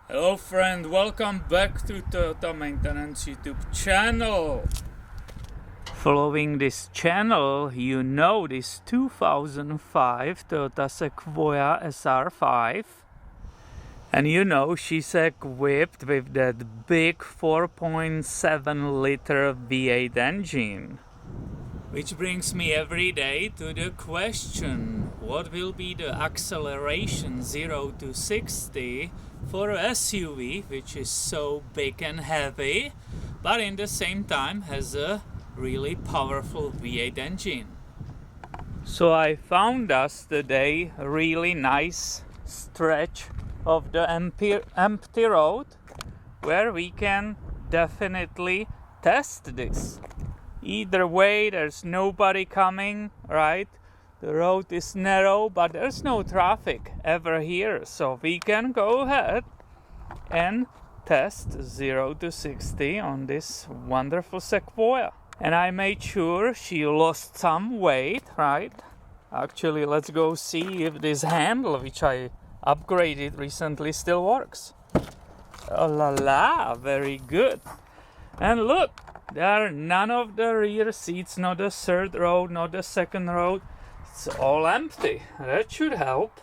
Hello friend, welcome back to Toyota Maintenance YouTube channel. Following this channel, you know this 2005 Toyota Sequoia SR5. And you know she's equipped with that big 4.7 liter V8 engine. Which brings me every day to the question, what will be the acceleration 0 to 60 for a SUV which is so big and heavy, but in the same time has a really powerful V8 engine. So I found us today a really nice stretch of the empty road where we can definitely test this. Either way, there's nobody coming, right? The road is narrow, but there's no traffic ever here. So we can go ahead and test 0 to 60 on this wonderful Sequoia. And I made sure she lost some weight, right? Actually, let's go see if this handle, which I upgraded recently, still works. Oh la la, very good. And look, there are none of the rear seats, not the third row, not the second row. It's all empty. That should help.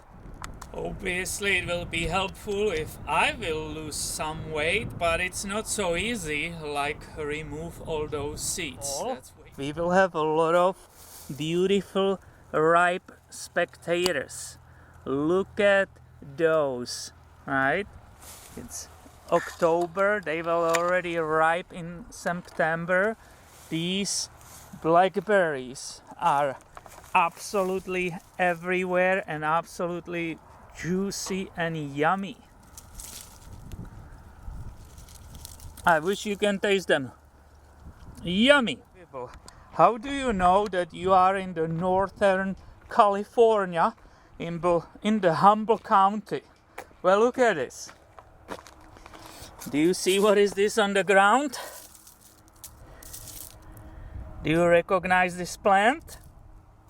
Obviously it will be helpful if I will lose some weight, but it's not so easy like remove all those seats. We will have a lot of beautiful ripe spectators. Look at those, right? It's October, they will already ripe in September. These blackberries are absolutely everywhere and absolutely juicy and yummy. I wish you can taste them. Yummy. How do you know that you are in the northern California in the Humboldt County? Well, look at this. Do you see what is this on the ground? Do you recognize this plant?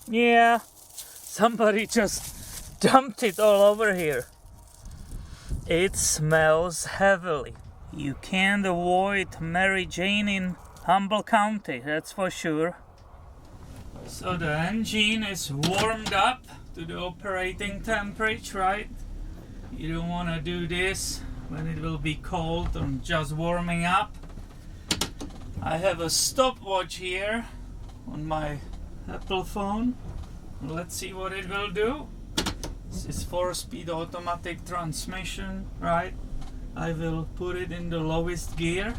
Yeah, somebody just dumped it all over here. It smells heavily. You can't avoid Mary Jane in Humboldt County, that's for sure. So the engine is warmed up to the operating temperature, right? You don't want to do this when it will be cold and just warming up. I have a stopwatch here on my Apple phone. Let's see what it will do. This is 4-speed automatic transmission, right? I will put it in the lowest gear.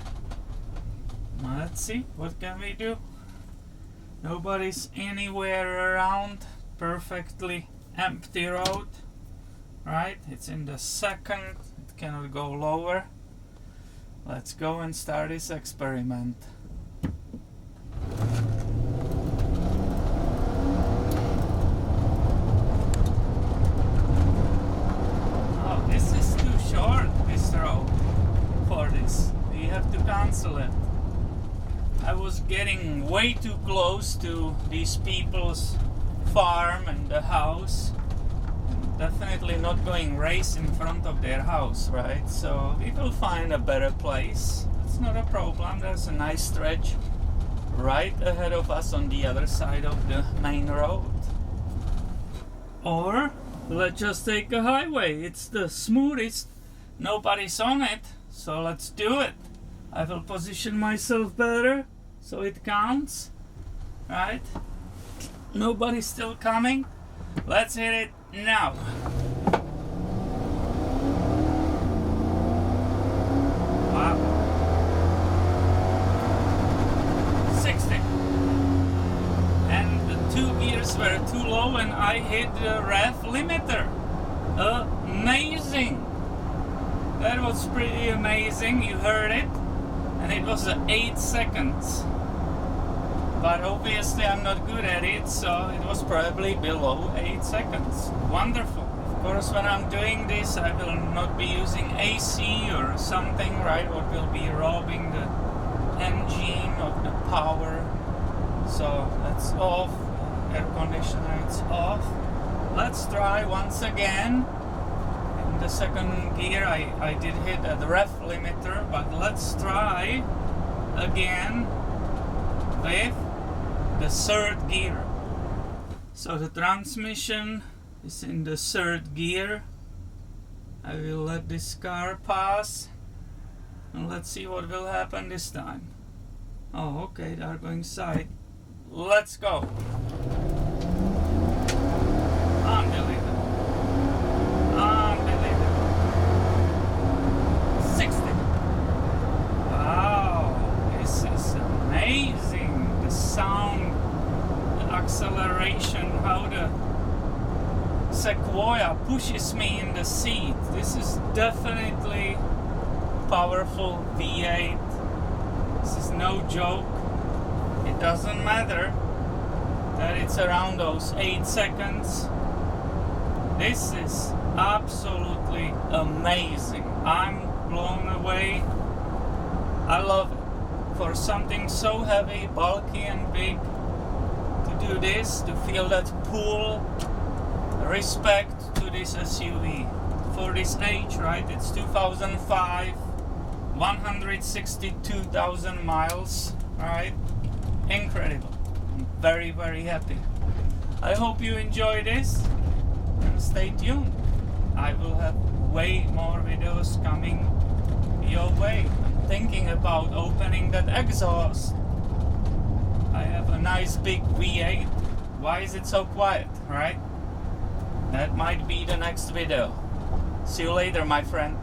Let's see, what can we do? Nobody's anywhere around. Perfectly empty road, right? It's in the second. Cannot go lower. Let's go and start this experiment. Oh, this is too short, this road, for this. We have to cancel it. I was getting way too close to these people's farm and the house. Definitely not going race in front of their house, right? So we will find a better place. It's not a problem. There's a nice stretch right ahead of us on the other side of the main road. Or let's just take a highway. It's the smoothest. Nobody's on it. So let's do it. I will position myself better so it counts, right? Nobody's still coming. Let's hit it now. Wow. 60. And the two gears were too low and I hit the rev limiter. Amazing. That was pretty amazing. You heard it. And it was 8 seconds. But obviously I'm not good at it, so it was probably below 8 seconds. Wonderful. Of course, when I'm doing this, I will not be using AC or something, right? What will be robbing the engine of the power. So that's off. Air conditioner, it's off. Let's try once again. And the second gear I did hit the ref limiter, but let's try again with the third gear. So the transmission is in the third gear. I will let this car pass and let's see what will happen this time. Oh, okay, they are going side. Let's go. Unbelievable. Unbelievable. 60. Wow, this is amazing. The sound, the acceleration, how the Sequoia pushes me in the seat. This is definitely powerful V8. This is no joke. It doesn't matter that it's around those 8 seconds. This is absolutely amazing. I'm blown away. I love it. For something so heavy, bulky and big, to do this, to feel that pull, respect to this SUV. For this age, right? It's 2005, 162,000 miles, right? Incredible. I'm very, very happy. I hope you enjoy this and stay tuned. I will have way more videos coming your way. I'm thinking about opening that exhaust. I have a nice big V8. Why is it so quiet, right? That might be the next video. See you later, my friend.